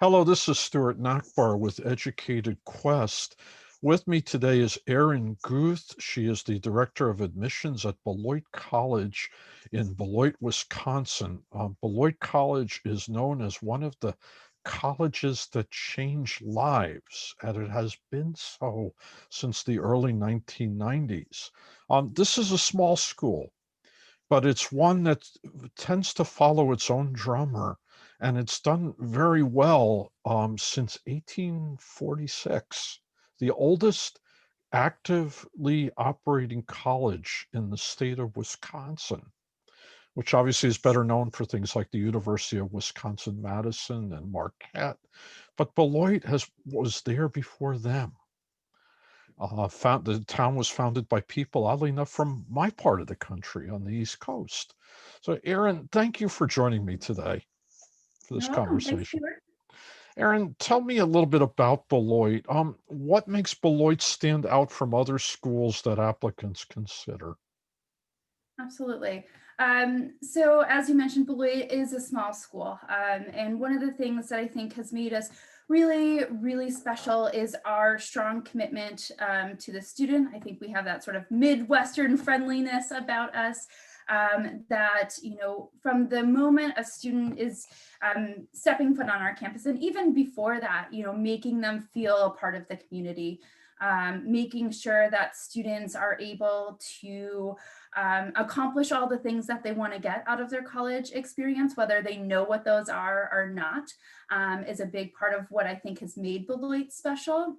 Hello, this is Stuart Nachbar with Educated Quest. With me today is Erin Guth. She is the Director of Admissions at Beloit College in Beloit, Wisconsin. Beloit College is known as one of the colleges that change lives, and it has been so since the early 1990s. This is a small school, but it's one that tends to follow its own drummer, and it's done very well since 1846, the oldest actively operating college in the state of Wisconsin, which obviously is better known for things like the University of Wisconsin-Madison and Marquette. But Beloit was there before them. The town was founded by people, oddly enough, from my part of the country on the East Coast. So, Erin, thank you for joining me today for this You're welcome. Thanks, conversation. Stuart. Erin, tell me a little bit about Beloit. What makes Beloit stand out from other schools that applicants consider? Absolutely. So as you mentioned, Beloit is a small school. And one of the things that I think has made us really, really special is our strong commitment to the student. I think we have that sort of Midwestern friendliness about us. That, from the moment a student is stepping foot on our campus, and even before that, making them feel a part of the community, making sure that students are able to accomplish all the things that they want to get out of their college experience, whether they know what those are or not, is a big part of what I think has made Beloit special.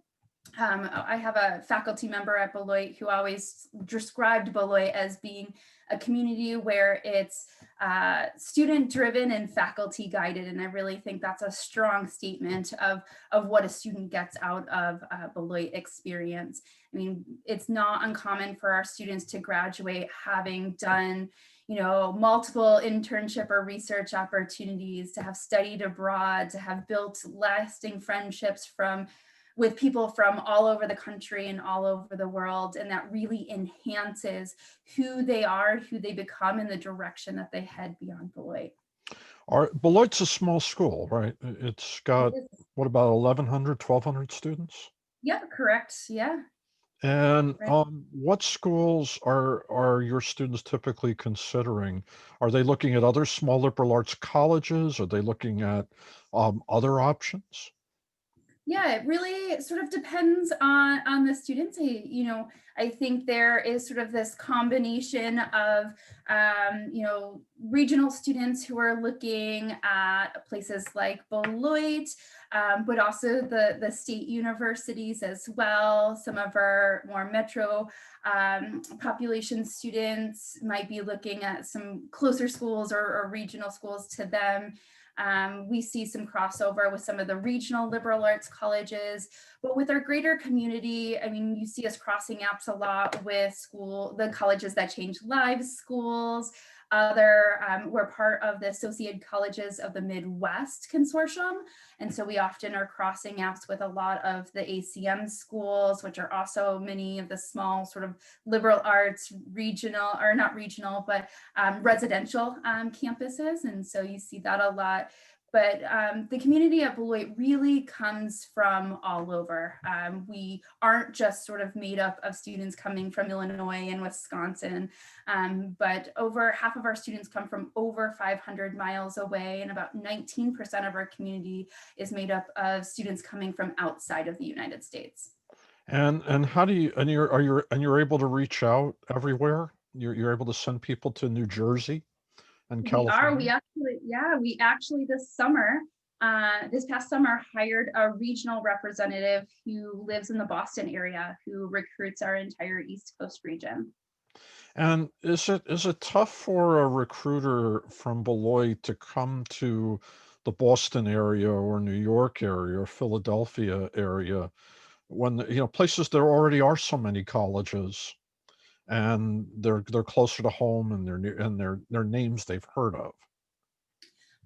I have a faculty member at Beloit who always described Beloit as being a community where it's student driven and faculty guided. And I really think that's a strong statement of what a student gets out of Beloit experience. I mean, it's not uncommon for our students to graduate having done multiple internship or research opportunities, to have studied abroad, to have built lasting friendships with people from all over the country and all over the world. And that really enhances who they are, who they become, in the direction that they head beyond Beloit. Beloit's a small school, right? It's got, what, about 1,100, 1,200 students? Yep, correct. Yeah. And Right. what schools are your students typically considering? Are they looking at other small liberal arts colleges? Are they looking at other options? Yeah, it really sort of depends on the students. I think there is sort of this combination of regional students who are looking at places like Beloit, but also the state universities as well. Some of our more metro population students might be looking at some closer schools or regional schools to them. We see some crossover with some of the regional liberal arts colleges, but with our greater community, I mean, you see us crossing apps a lot with the colleges that change lives schools. We're part of the Associated Colleges of the Midwest Consortium. And so we often are crossing apps with a lot of the ACM schools, which are also many of the small sort of liberal arts regional, or not regional, but residential campuses. And so you see that a lot. But the community at Beloit really comes from all over. We aren't just sort of made up of students coming from Illinois and Wisconsin, but over half of our students come from over 500 miles away, and about 19% of our community is made up of students coming from outside of the United States. And how do you and you're able to reach out everywhere? You're able to send people to New Jersey and We are. California? We actually this past summer hired a regional representative who lives in the Boston area, who recruits our entire East Coast region. And is it tough for a recruiter from Beloit to come to the Boston area or New York area or Philadelphia area when places there already are so many colleges and they're closer to home and they're names they've heard of?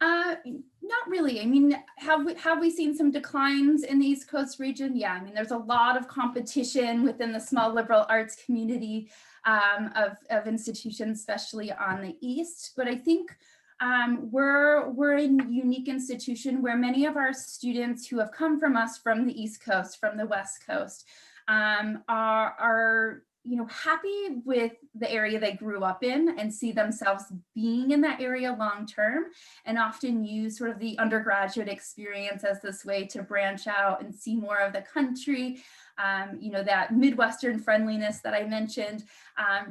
Not really. I mean, have we seen some declines in the East Coast region? Yeah, I mean, there's a lot of competition within the small liberal arts community of institutions, especially on the East. But I think We're a unique institution where many of our students who have come from us from the East Coast, from the West Coast, are happy with the area they grew up in and see themselves being in that area long term, and often use sort of the undergraduate experience as this way to branch out and see more of the country. That Midwestern friendliness that I mentioned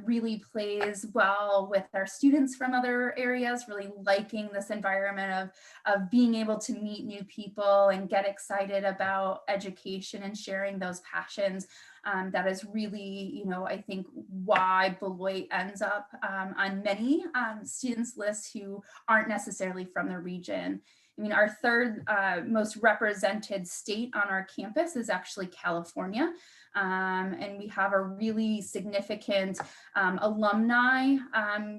really plays well with our students from other areas, really liking this environment of being able to meet new people and get excited about education and sharing those passions. That is really, I think why Beloit ends up on many students' lists who aren't necessarily from the region. I mean, our third most represented state on our campus is actually California. And we have a really significant alumni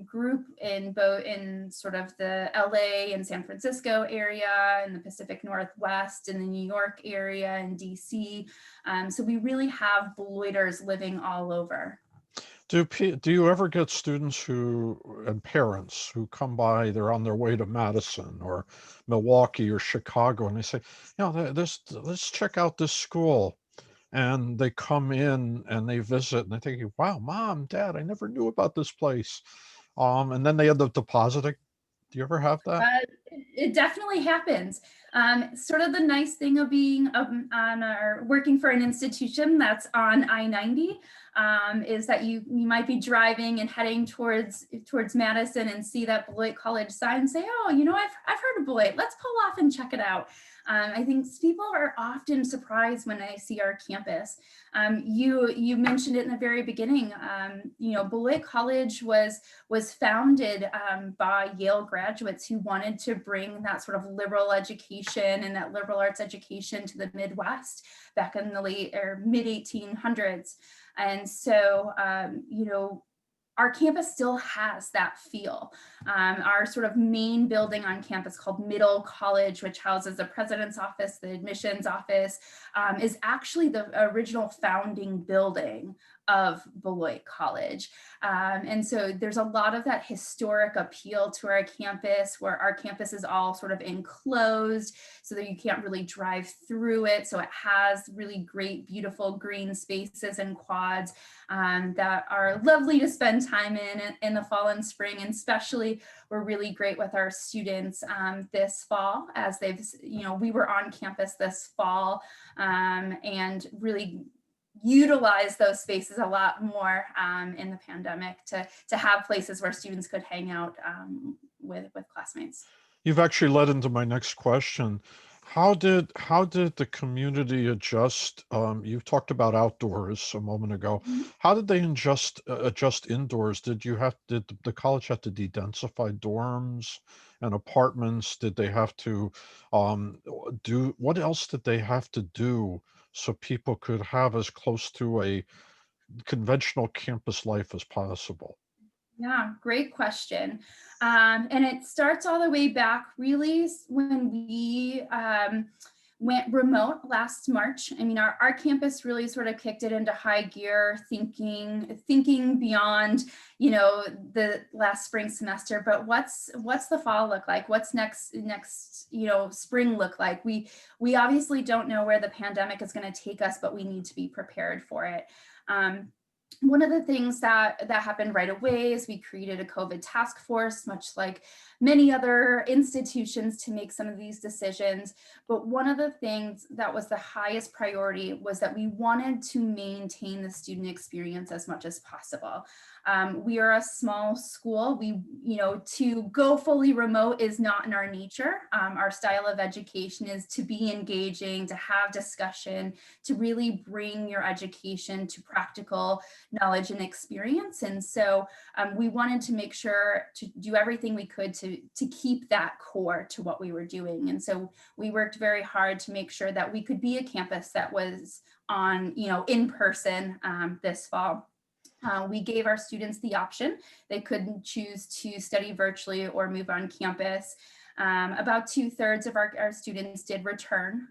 group in sort of the LA and San Francisco area, in the Pacific Northwest, in the New York area, and DC. So we really have Beloiters living all over. Do you ever get students and parents who come by, they're on their way to Madison or Milwaukee or Chicago, and they say, let's check out this school. And they come in and they visit and they think, wow, Mom, Dad, I never knew about this place. And then they end up depositing. Do you ever have that? It definitely happens. Sort of the nice thing of being working for an institution that's on I-90 is that you might be driving and heading towards Madison and see that Beloit College sign and say, oh, I've heard of Beloit. Let's pull off and check it out. I think people are often surprised when they see our campus. You mentioned it in the very beginning. Beloit College was founded by Yale graduates who wanted to bring that sort of liberal education and that liberal arts education to the Midwest back in the late or mid 1800s. And so, our campus still has that feel. Our sort of main building on campus, called Middle College, which houses the president's office, the admissions office, is actually the original founding building of Beloit College. And so there's a lot of that historic appeal to our campus, where our campus is all sort of enclosed so that you can't really drive through it. So it has really great, beautiful green spaces and quads that are lovely to spend time in the fall and spring. And especially, we're really great with our students this fall, as we were on campus this fall and really utilize those spaces a lot more in the pandemic to have places where students could hang out with classmates. You've actually led into my next question. How did the community adjust? You talked about outdoors a moment ago. How did they adjust indoors? Did the college have to de-densify dorms and apartments? Did they have to what else did they have to do so people could have as close to a conventional campus life as possible? Yeah, great question. And it starts all the way back really when we went remote last March. I mean, our campus really sort of kicked it into high gear, thinking beyond, the last spring semester, but what's the fall look like? What's next, spring look like? We obviously don't know where the pandemic is going to take us, but we need to be prepared for it. One of the things that happened right away is we created a COVID task force, much like many other institutions, to make some of these decisions. But one of the things that was the highest priority was that we wanted to maintain the student experience as much as possible. We are a small school. To go fully remote is not in our nature. Our style of education is to be engaging, to have discussion, to really bring your education to practical knowledge and experience. And so we wanted to make sure to do everything we could to keep that core to what we were doing. And so we worked very hard to make sure that we could be a campus that was on, in person this fall. We gave our students the option. They could choose to study virtually or move on campus. About 2/3 of our students did return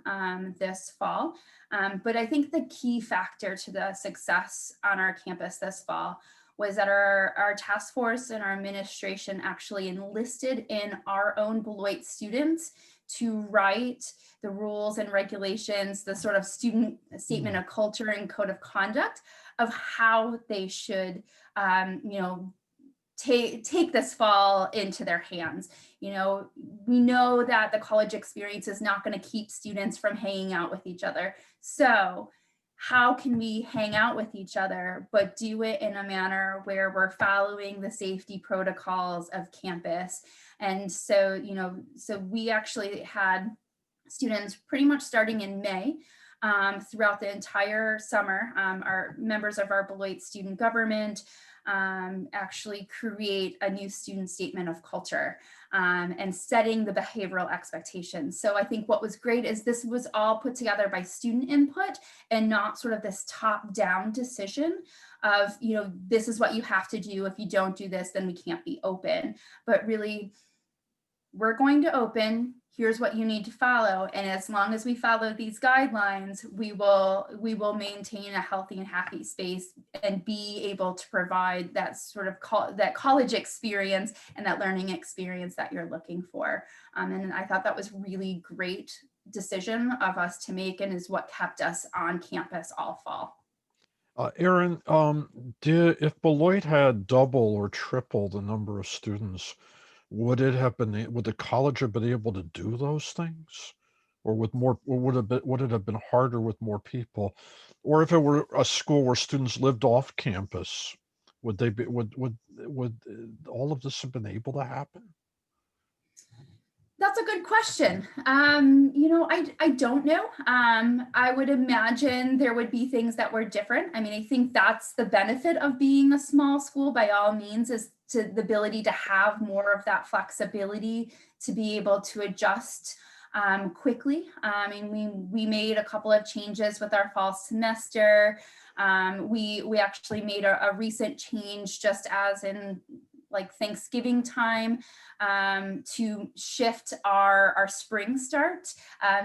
this fall. But I think the key factor to the success on our campus this fall was that our task force and our administration actually enlisted in our own Beloit students to write the rules and regulations, the sort of student statement of culture and code of conduct of how they should, you know, take this fall into their hands. You know, we know that the college experience is not going to keep students from hanging out with each other. So how can we hang out with each other, but do it in a manner where we're following the safety protocols of campus? And so, you know, so we actually had students pretty much starting in May, throughout the entire summer. Our members of our Beloit student government actually create a new student statement of culture, and setting the behavioral expectations. So I think what was great is this was all put together by student input and not sort of this top-down decision of, you know, this is what you have to do. If you don't do this, then we can't be open. But really, we're going to open, here's what you need to follow. And as long as we follow these guidelines, we will maintain a healthy and happy space and be able to provide that sort of that college experience and that learning experience that you're looking for. And I thought that was really great decision of us to make, and is what kept us on campus all fall. Erin, if Beloit had double or triple the number of students, would the college have been able to do those things? Or would it have been harder with more people? Or if it were a school where students lived off campus, would all of this have been able to happen? That's a good question. You know, I don't know. I would imagine there would be things that were different. I mean, I think that's the benefit of being a small school by all means, is to the ability to have more of that flexibility to be able to adjust quickly. I mean, we made a couple of changes with our fall semester. We actually made a recent change just as in like Thanksgiving time, to shift our spring start.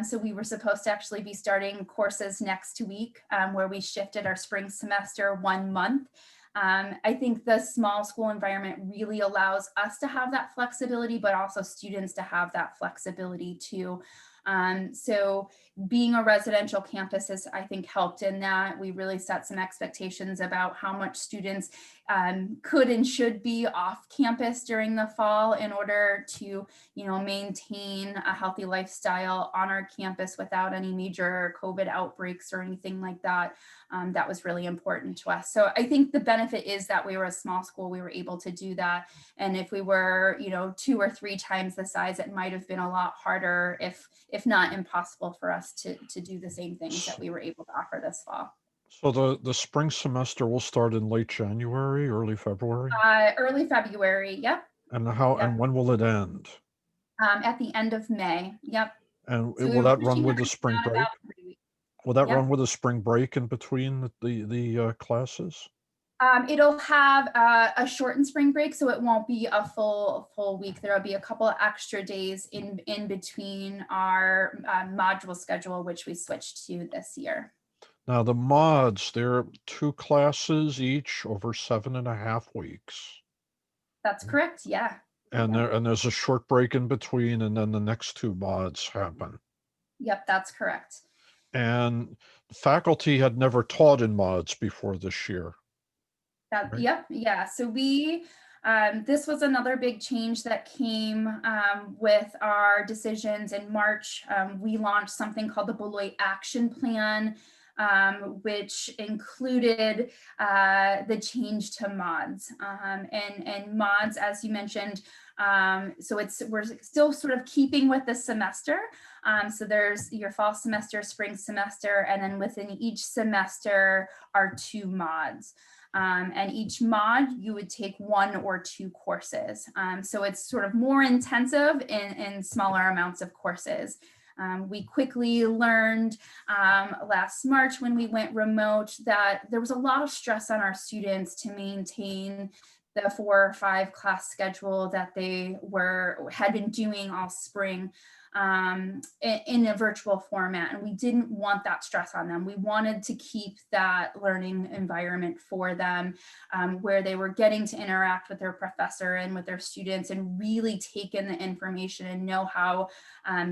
So we were supposed to actually be starting courses next week, where we shifted our spring semester 1 month. I think the small school environment really allows us to have that flexibility, but also students to have that flexibility too. So being a residential campus has, I think, helped in that. We really set some expectations about how much students could and should be off campus during the fall in order to, you know, maintain a healthy lifestyle on our campus without any major COVID outbreaks or anything like that. That was really important to us. So I think the benefit is that we were a small school, we were able to do that. And if we were, you know, 2 or 3 times the size, it might have been a lot harder, if not impossible, for us to do the same things that we were able to offer this fall. So the spring semester will start in late January, early February? Early February, yep, And yep. when will it end? At the end of May, yep. And So we will were that run pushing with the everything spring out break? about 3 weeks. Will that Yep. run with a spring break in between the classes? It'll have a shortened spring break, so it won't be a full week. There'll be a couple of extra days in between our module schedule, which we switched to this year. Now the mods, they're 2 classes each over 7.5 weeks. That's correct. Yeah. And Yep. there's a short break in between, and then the next 2 mods happen. Yep, that's correct. And faculty had never taught in mods before this year, right? Yep, yeah. So this was another big change that came with our decisions in March. We launched something called the Beloit Action Plan, which included the change to mods. And mods, as you mentioned, so we're still sort of keeping with the semester. So there's your fall semester, spring semester, and then within each semester are 2 mods. And each mod you would take 1 or 2 courses. So it's sort of more intensive in smaller amounts of courses. We quickly learned last March when we went remote that there was a lot of stress on our students to maintain the 4 or 5 class schedule that they had been doing all spring. in a virtual format. And we didn't want that stress on them. We wanted to keep that learning environment for them, where they were getting to interact with their professor and with their students and really take in the information and know how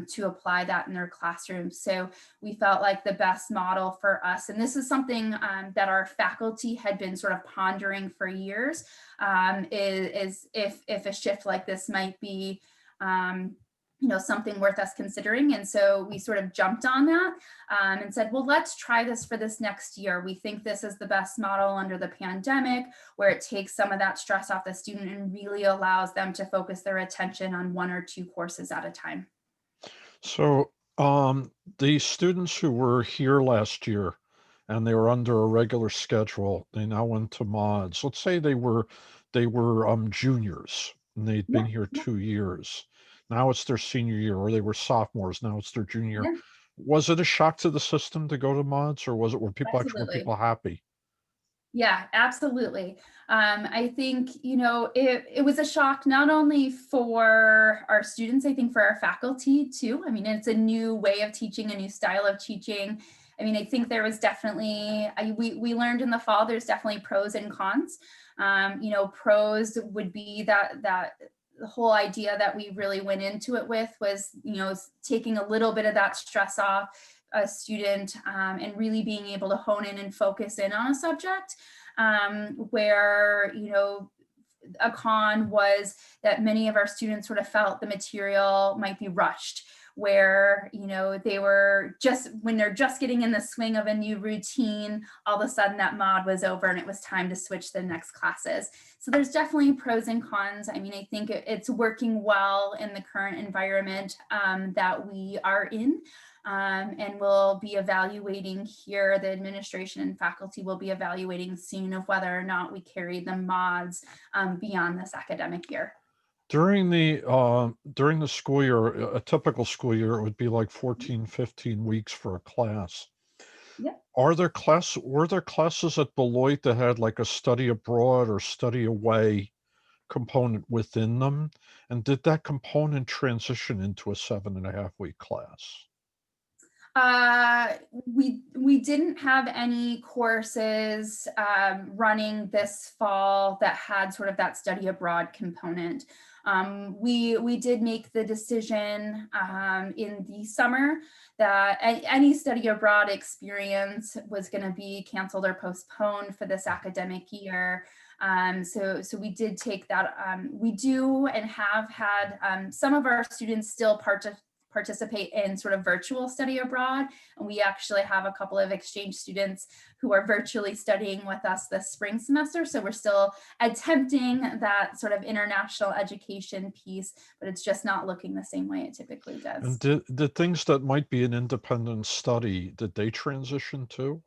to apply that in their classrooms. So we felt like the best model for us, and this is something that our faculty had been sort of pondering for years, is if a shift like this might be something worth us considering. And so we sort of jumped on that and said, well, let's try this for this next year. We think this is the best model under the pandemic, where it takes some of that stress off the student and really allows them to focus their attention on 1 or 2 courses at a time. So, the students who were here last year and they were under a regular schedule, they now went to mods. Let's say they were juniors and they'd been Yeah, here yeah, 2 years. Now it's their senior year, or they were sophomores. Now it's their junior. yeah, Was it a shock to the system to go to mods, or were absolutely. people happy? Yeah, absolutely. I think, it was a shock not only for our students, I think for our faculty too. I mean, it's a new way of teaching, a new style of teaching. I mean, I think there was definitely, we learned in the fall, there's definitely pros and cons. Pros would be that the whole idea that we really went into it with was, taking a little bit of that stress off a student, and really being able to hone in and focus in on a subject, where a con was that many of our students sort of felt the material might be rushed, where they were just, when they're just getting in the swing of a new routine, all of a sudden that mod was over and it was time to switch to the next classes. So there's definitely pros and cons. I mean, I think it's working well in the current environment that we are in. And we'll be evaluating here, the administration and faculty will be evaluating soon of whether or not we carry the mods beyond this academic year. During the school year, a typical school year, it would be like 14, 15 weeks for a class. Yep. Were there classes at Beloit that had like a study abroad or study away component within them? And did that component transition into a 7.5 week class? We didn't have any courses running this fall that had sort of that study abroad component. We did make the decision in the summer that any study abroad experience was going to be canceled or postponed for this academic year. So we did take that. We do and have had some of our students still participate in sort of virtual study abroad. And we actually have a couple of exchange students who are virtually studying with us this spring semester. So we're still attempting that sort of international education piece, but it's just not looking the same way it typically And does. did things that might be an independent study, did they transition too?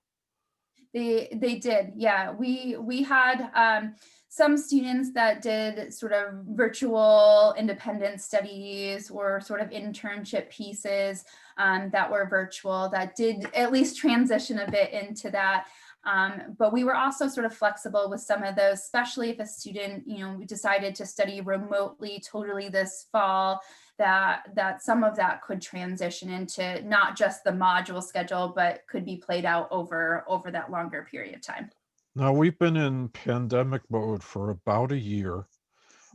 They did, yeah. We had some students that did sort of virtual independent studies or sort of internship pieces that were virtual that did at least transition a bit into that. But we were also sort of flexible with some of those, especially if a student, decided to study remotely totally this fall, that some of that could transition into not just the module schedule, but could be played out over that longer period of time. Now we've been in pandemic mode for about a year.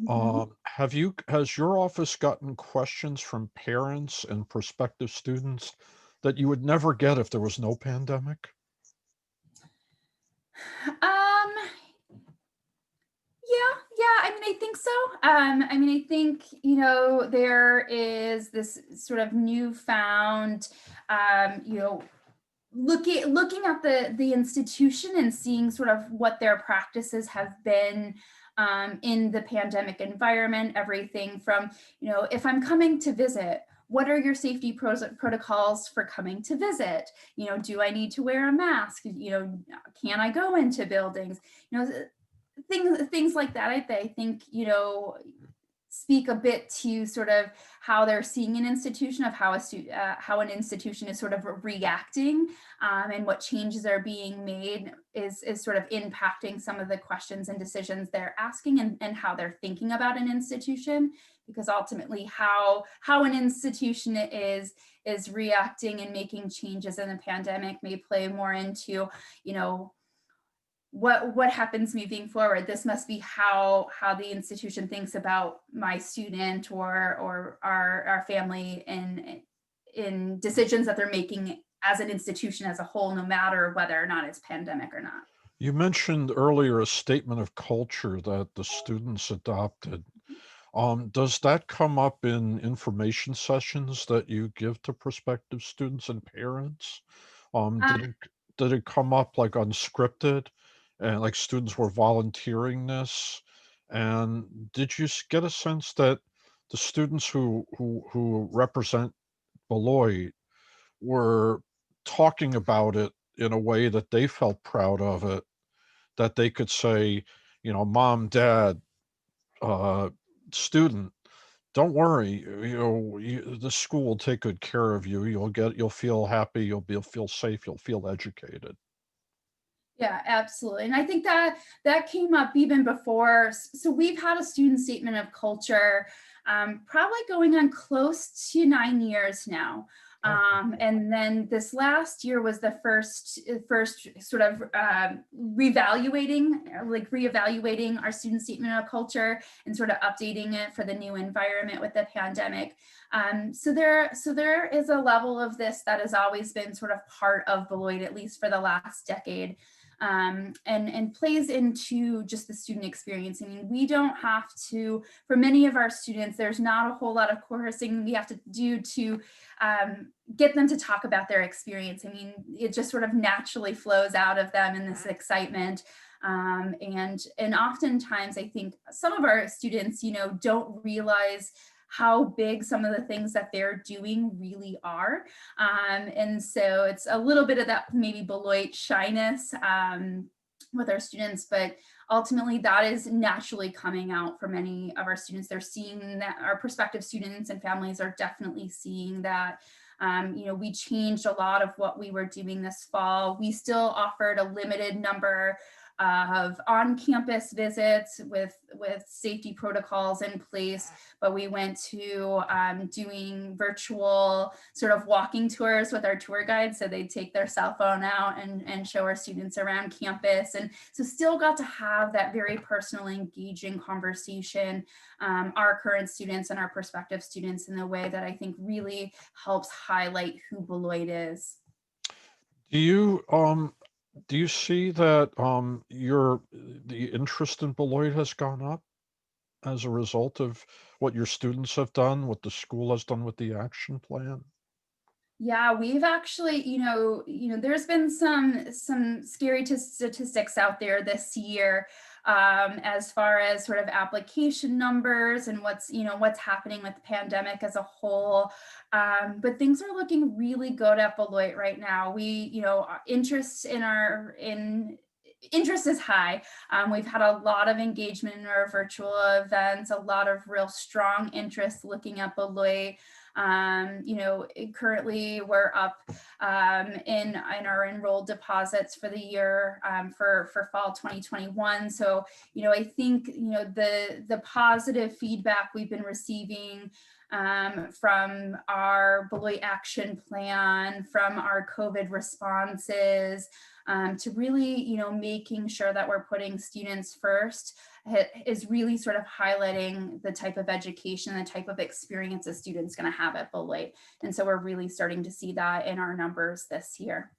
Mhm. Has your office gotten questions from parents and prospective students that you would never get if there was no pandemic? Um, yeah, I mean, I think so. I mean, I think, there is this sort of newfound, looking at the institution and seeing sort of what their practices have been in the pandemic environment, everything from, if I'm coming to visit, what are your safety protocols for coming to visit? Do I need to wear a mask? Can I go into buildings? Things like that. I think, speak a bit to sort of how they're seeing an institution, of how an institution is sort of reacting, and what changes are being made is sort of impacting some of the questions and decisions they're asking, and how they're thinking about an institution. because ultimately how an institution is reacting and making changes in the pandemic may play more into, you know, what happens moving forward. This must be how the institution thinks about my student or our family in decisions that they're making as an institution as a whole, no matter whether or not it's pandemic or not. You mentioned earlier a statement of culture that the students adopted. Does that come up in information sessions that you give to prospective students and parents? Uh, Did it come up like unscripted and like students were volunteering this? And did you get a sense that the students who represent Beloit were talking about it in a way that they felt proud of it, that they could say, mom, dad, uh, student, don't worry, the school will take good care of you. You'll feel happy. Feel safe. You'll feel educated. Yeah, absolutely. And I think that that came up even before. So we've had a student statement of culture, probably going on close to 9 years now. Oh, And then this last year was the first sort of reevaluating our student statement of culture and sort of updating it for the new environment with the pandemic. So there is a level of this that has always been sort of part of Beloit, at least for the last decade. And plays into just the student experience. I mean, we don't have to, for many of our students, there's not a whole lot of coercing we have to do to get them to talk about their experience. I mean, it just sort of naturally flows out of them in this excitement. And oftentimes I think some of our students, don't realize how big some of the things that they're doing really are. And so it's a little bit of that maybe Beloit shyness with our students, but ultimately that is naturally coming out for many of our students. They're seeing that, our prospective students and families are definitely seeing that. We changed a lot of what we were doing this fall. We still offered a limited number of on-campus visits with safety protocols in place, but we went to doing virtual sort of walking tours with our tour guides. So they'd take their cell phone out and show our students around campus. And so still got to have that very personal, engaging conversation, our current students and our prospective students, in a way that I think really helps highlight who Beloit is. do you see that the interest in Beloit has gone up as a result of what your students have done, what the school has done with the action plan? Yeah, we've actually, there's been some scary statistics out there this year, as far as sort of application numbers and what's happening with the pandemic as a whole. But things are looking really good at Beloit right now. Interest interest is high. We've had a lot of engagement in our virtual events, a lot of real strong interest looking at Beloit. Currently we're up in our enrolled deposits for the year, for fall 2021. So, I think, the positive feedback we've been receiving from our Beloit action plan, from our COVID responses, to really, making sure that we're putting students first, is really sort of highlighting the type of education, the type of experience a student's going to have at Beloit. And so we're really starting to see that in our numbers this year.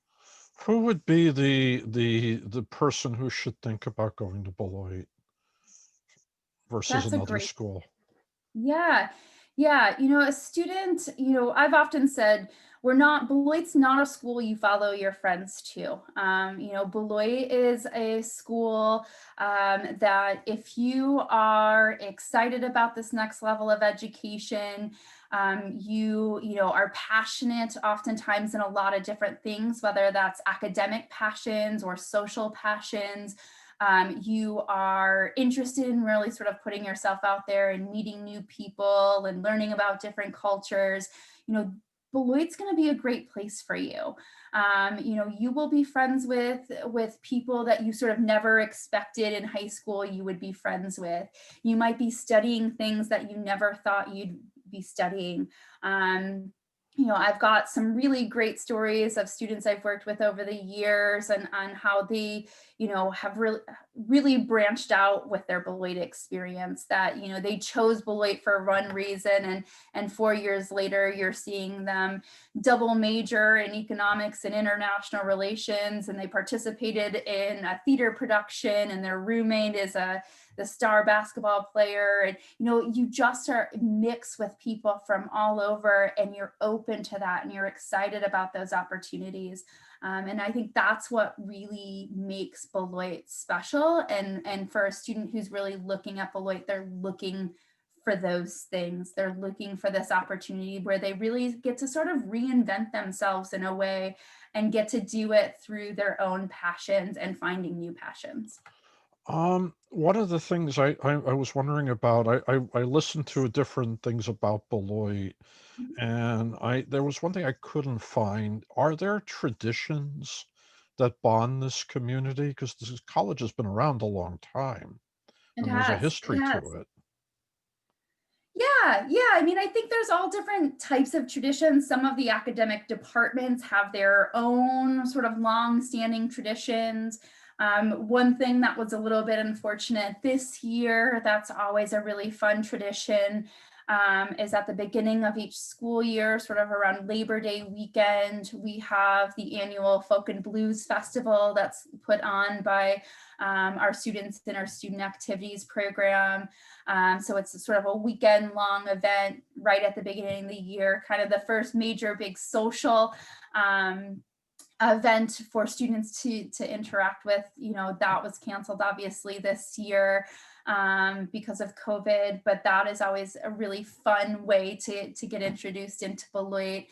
Who would be the person who should think about going to Beloit versus That's a another great school? Yeah. Yeah. A student, I've often said, Beloit's not a school you follow your friends to. Beloit is a school that if you are excited about this next level of education, are passionate oftentimes in a lot of different things, whether that's academic passions or social passions. You are interested in really sort of putting yourself out there and meeting new people and learning about different cultures. Beloit's going to be a great place for you. You will be friends with people that you sort of never expected in high school you would be friends with. You might be studying things that you never thought you'd be studying. Um, I've got some really great stories of students I've worked with over the years, and on how they, have really branched out with their Beloit experience, that, they chose Beloit for one reason, and 4 years later, you're seeing them double major in economics and international relations, and they participated in a theater production, and their roommate is the star basketball player. And you just are mixed with people from all over, and you're open to that, and you're excited about those opportunities. And I think that's what really makes Beloit special. And for a student who's really looking at Beloit, they're looking for those things. They're looking for this opportunity where they really get to sort of reinvent themselves in a way, and get to do it through their own passions and finding new passions. One of the things I was wondering about, I listened to different things about Beloit, and there was one thing I couldn't find. Are there traditions that bond this community? Because this college has been around a long time, It and there's a has, it history to has. it. Yeah. I mean, I think there's all different types of traditions. Some of the academic departments have their own sort of long-standing traditions. One thing that was a little bit unfortunate this year, that's always a really fun tradition, is at the beginning of each school year, sort of around Labor Day weekend, we have the annual Folk and Blues Festival that's put on by our students in our student activities program. So it's sort of a weekend long event right at the beginning of the year, kind of the first major big social event for students to interact with. That was canceled obviously this year because of COVID, but that is always a really fun way to get introduced into Beloit.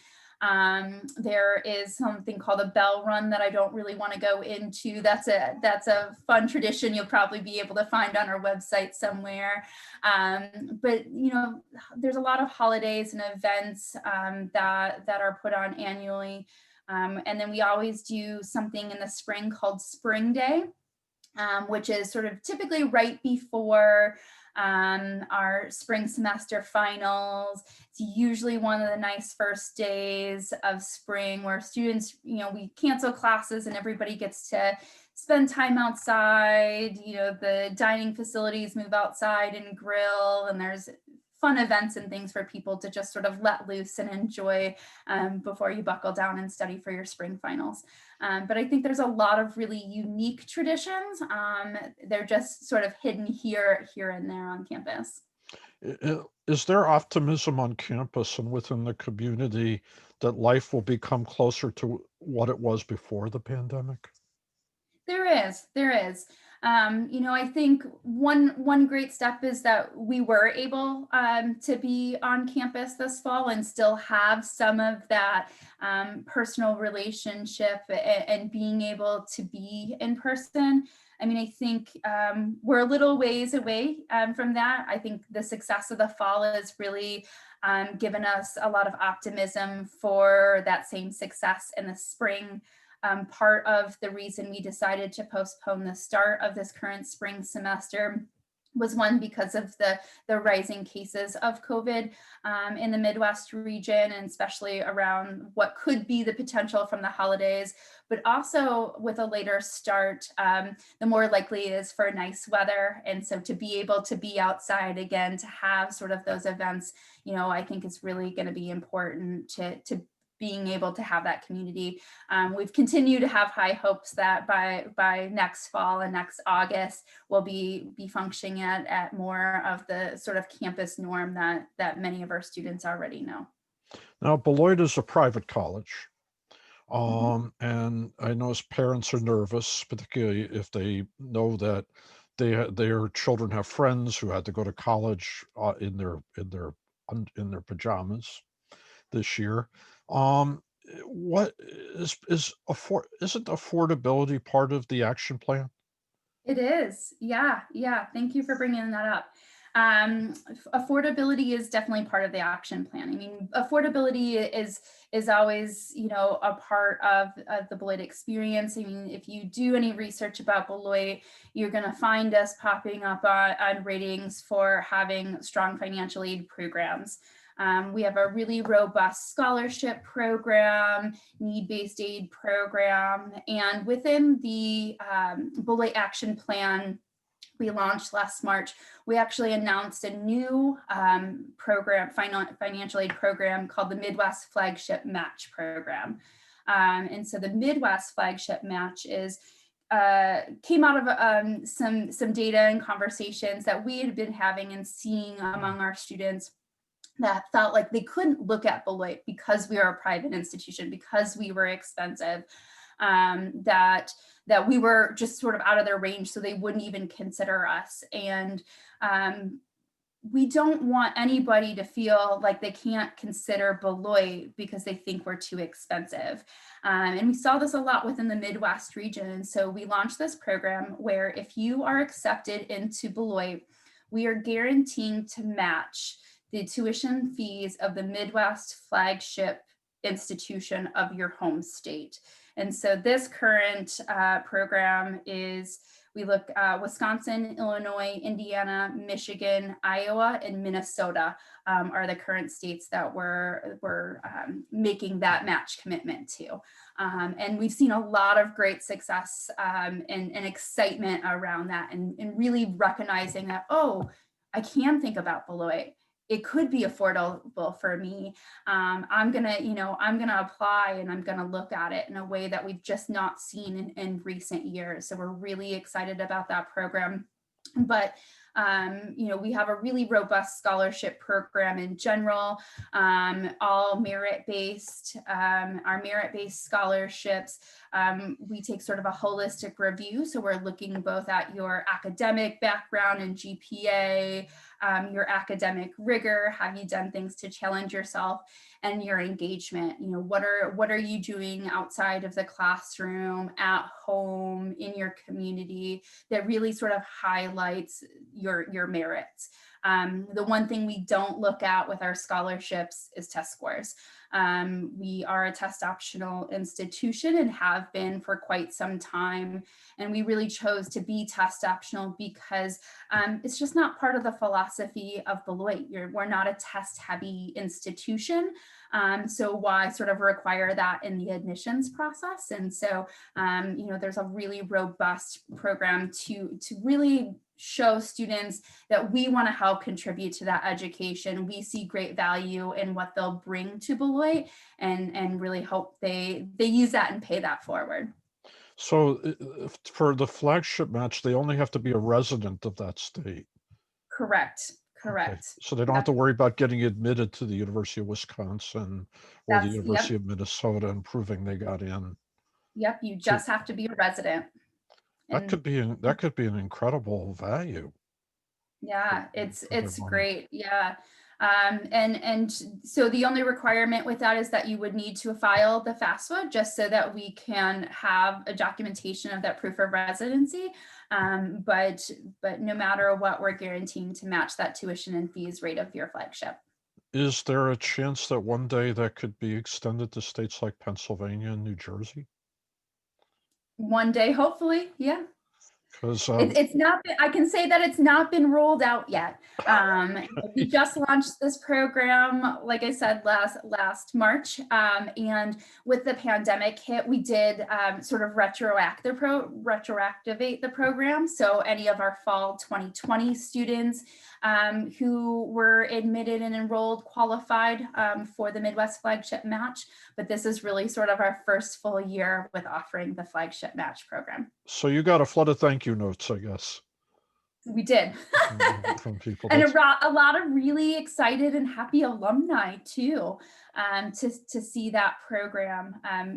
There is something called a bell run that I don't really want to go into. That's a fun tradition you'll probably be able to find on our website somewhere. But there's a lot of holidays and events that are put on annually. And then we always do something in the spring called Spring Day, which is sort of typically right before our spring semester finals. It's usually one of the nice first days of spring where students, we cancel classes and everybody gets to spend time outside. The dining facilities move outside and grill, and there's fun events and things for people to just sort of let loose and enjoy before you buckle down and study for your spring finals. But I think there's a lot of really unique traditions. They're just sort of hidden here and there on campus. Is there optimism on campus and within the community that life will become closer to what it was before the pandemic? There is. I think one great step is that we were able to be on campus this fall and still have some of that personal relationship, and being able to be in person. I mean, I think we're a little ways away from that. I think the success of the fall has really given us a lot of optimism for that same success in the spring. Part of the reason we decided to postpone the start of this current spring semester was, one, because of the rising cases of COVID in the Midwest region, and especially around what could be the potential from the holidays, but also with a later start, the more likely it is for nice weather. And so to be able to be outside again, to have sort of those events, I think is really going to be important to being able to have that community. We've continued to have high hopes that by next fall and next August, we'll be functioning at more of the sort of campus norm that many of our students already know. Now, Beloit is a private college, Mhm. and I know as parents are nervous, particularly if they know that their children have friends who had to go to college in their pajamas this year. Um, what isn't affordability part of the action plan? It is. Yeah. Thank you for bringing that up. Affordability is definitely part of the action plan. I mean, affordability is always, you know, a part of the Beloit experience. I mean, if you do any research about Beloit, you're going to find us popping up on ratings for having strong financial aid programs. We have a really robust scholarship program, need-based aid program, and within the Beloit Action Plan we launched last March, we actually announced a new program, financial aid program called the Midwest Flagship Match Program. And so the Midwest Flagship Match is came out of some data and conversations that we had been having and seeing among our students that felt like they couldn't look at Beloit because we are a private institution, because we were expensive, that we were just sort of out of their range, so they wouldn't even consider us. And we don't want anybody to feel like they can't consider Beloit because they think we're too expensive. And we saw this a lot within the Midwest region. And so we launched this program where if you are accepted into Beloit, we are guaranteeing to match the tuition fees of the Midwest flagship institution of your home state. And so this current program is, we look Wisconsin, Illinois, Indiana, Michigan, Iowa, and Minnesota are the current states that we're making that match commitment to. And we've seen a lot of great success and excitement around that, and really recognizing that, oh, I can think about Beloit. It could be affordable for me. I'm gonna apply, and I'm gonna look at it in a way that we've just not seen in recent years. So we're really excited about that program. But we have a really robust scholarship program in general, all merit-based. Our merit-based scholarships, we take sort of a holistic review. So we're looking both at your academic background and GPA, your academic rigor, have you done things to challenge yourself, and your engagement. You know, what are you doing outside of the classroom, at home, in your community, that really sort of highlights your merits. The one thing we don't look at with our scholarships is test scores. We are a test optional institution and have been for quite some time. And we really chose to be test optional because it's just not part of the philosophy of Beloit. We're not a test heavy institution. So why sort of require that in the admissions process? And so, there's a really robust program to really show students that we want to help contribute to that education. We see great value in what they'll bring to Beloit, and really hope they use that and pay that forward. So for the flagship match, they only have to be a resident of that state. Correct. Okay. So they don't have to worry about getting admitted to the University of Wisconsin or the University of Minnesota and proving they got in. Yep, you just have to be a resident. That could be an incredible value. Yeah, it's great. Yeah. And so the only requirement with that is that you would need to file the FAFSA just so that we can have a documentation of that proof of residency. But no matter what, we're guaranteeing to match that tuition and fees rate of your flagship. Is there a chance that one day that could be extended to states like Pennsylvania and New Jersey? One day, hopefully, yeah. Because it's not, I can say that it's not been rolled out yet. We just launched this program, like I said, last March. And with the pandemic hit, we did sort of retroactivate the program. So any of our fall 2020 students who were admitted and enrolled qualified for the Midwest Flagship Match. But this is really sort of our first full year with offering the Flagship Match program. So you got a flood of thank you notes, I guess. We did. From people. And a lot of really excited and happy alumni too, to see that program.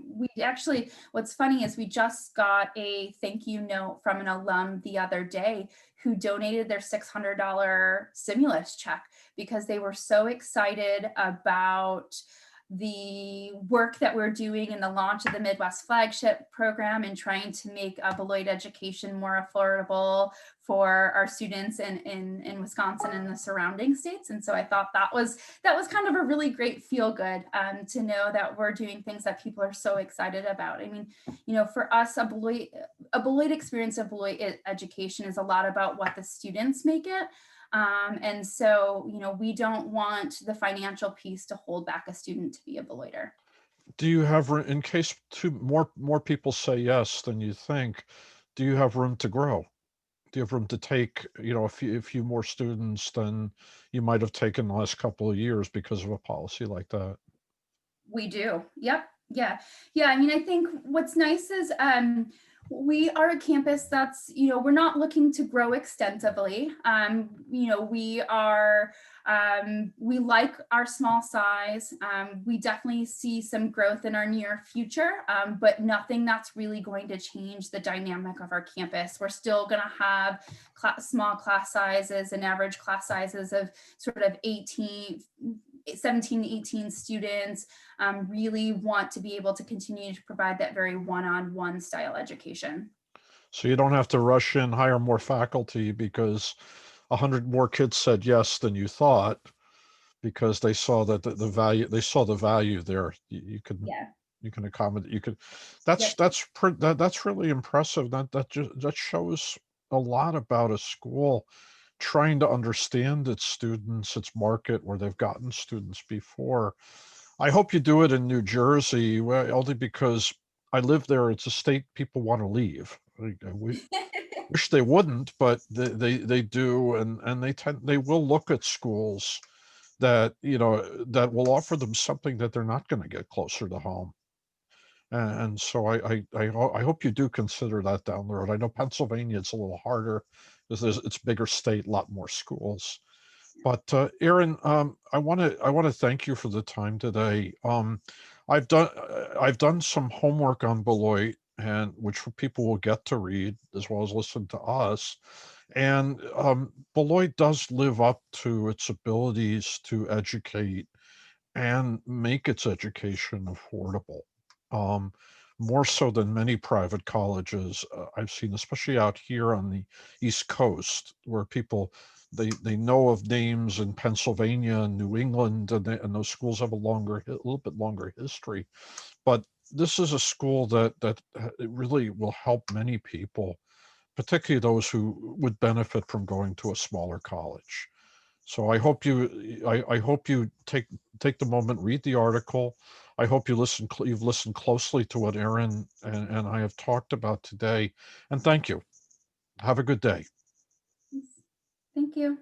We actually, what's funny is we just got a thank you note from an alum the other day who donated their $600 stimulus check because they were so excited about the work that we're doing in the launch of the Midwest Flagship Program and trying to make Beloit education more affordable for our students in Wisconsin and the surrounding states. And so I thought that was kind of a really great feel good to know that we're doing things that people are so excited about. I mean, for us, a Beloit experience of Beloit education is a lot about what the students make it. And so, we don't want the financial piece to hold back a student to be a Beloiter. Do you have, in case more people say yes than you think, do you have room to grow? Do you have room to take, a few more students than you might have taken the last couple of years because of a policy like that? We do. Yep. Yeah. Yeah. I mean, I think what's nice is we are a campus that's, we're not looking to grow extensively. We are, we like our small size. We definitely see some growth in our near future, but nothing that's really going to change the dynamic of our campus. We're still going to have small class sizes and average class sizes of sort of 17 to 18 students. Really want to be able to continue to provide that very one-on-one style education. So you don't have to rush in, hire more faculty because 100 more kids said yes than you thought, because they saw that the value, they saw the value there. You can Yeah. you can accommodate, Yep. that's really impressive. That shows a lot about a school trying to understand its students, its market, where they've gotten students before. I hope you do it in New Jersey, only because I live there. It's a state people want to leave. We wish they wouldn't, but they do, and they will look at schools that, that will offer them something that they're not going to get closer to home. And so I hope you do consider that down the road. I know Pennsylvania, it's a little harder because it's bigger state, a lot more schools. But Erin, I want to thank you for the time today. I've done some homework on Beloit, and which people will get to read as well as listen to us. And Beloit does live up to its abilities to educate and make its education affordable. Um, More so than many private colleges I've seen, especially out here on the East Coast, where people, they know of names in Pennsylvania and New England, and those schools have a little bit longer history. But this is a school that it really will help many people, particularly those who would benefit from going to a smaller college. So I hope you take the moment, read the article. I hope you've listened closely to what Erin and I have talked about today. And thank you. Have a good day. Thank you.